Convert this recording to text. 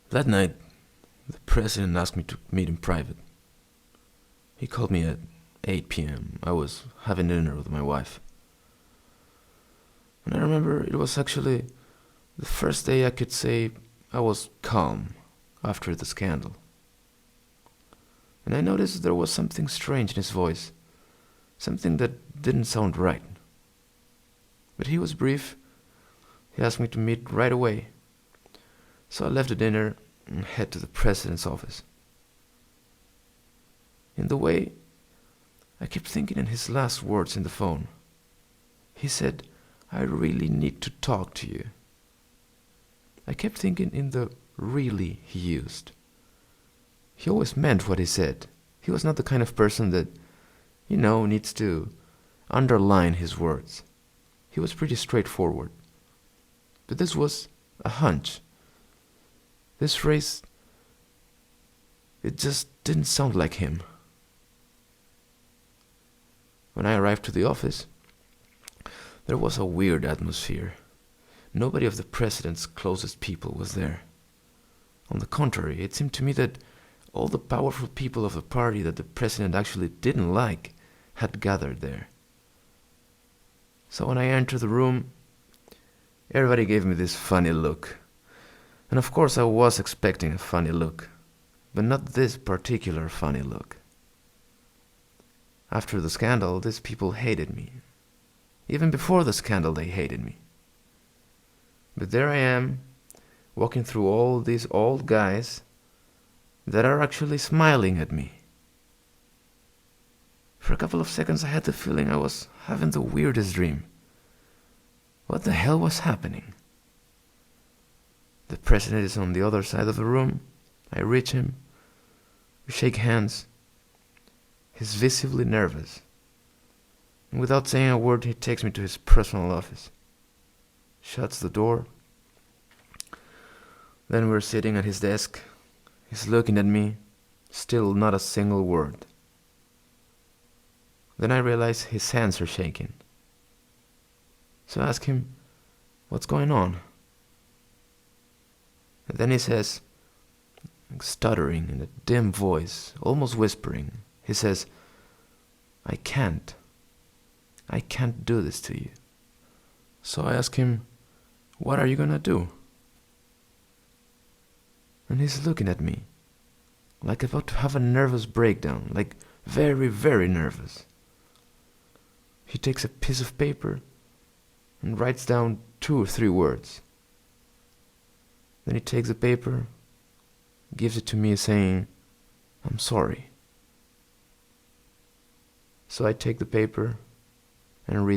That night, the president asked me to meet in private. He called me at 8 p.m. I was having dinner with my wife. And I remember it was actually the first day I could say I was calm after the scandal. And I noticed there was something strange in his voice, something that didn't sound right. But he was brief. He asked me to meet right away. So I left the dinner and head to the president's office. In the way, I kept thinking in his last words in the phone. He said, "I really need to talk to you." I kept thinking in the "really" he used. He always meant what he said. He was not the kind of person that, needs to underline his words. He was pretty straightforward. But this was a hunch. This phrase, it just didn't sound like him. When I arrived to the office, there was a weird atmosphere. Nobody of the president's closest people was there. On the contrary, it seemed to me that all the powerful people of the party that the president actually didn't like had gathered there. So when I entered the room, everybody gave me this funny look. And of course I was expecting a funny look, but not this particular funny look. After the scandal, these people hated me. Even before the scandal, they hated me. But there I am, walking through all these old guys that are actually smiling at me. For a couple of seconds I had the feeling I was having the weirdest dream. What the hell was happening? The president is on the other side of the room. I reach him. We shake hands. He's visibly nervous. And without saying a word, he takes me to his personal office. Shuts the door. Then we're sitting at his desk. He's looking at me. Still not a single word. Then I realize his hands are shaking. So I ask him, "What's going on?" And then he says, stuttering in a dim voice, almost whispering, he says, I can't do this to you." So I ask him, "What are you gonna do?" And he's looking at me, like about to have a nervous breakdown, like very, very nervous. He takes a piece of paper and writes down 2 or 3 words. Then he takes the paper, gives it to me saying, "I'm sorry." So I take the paper and read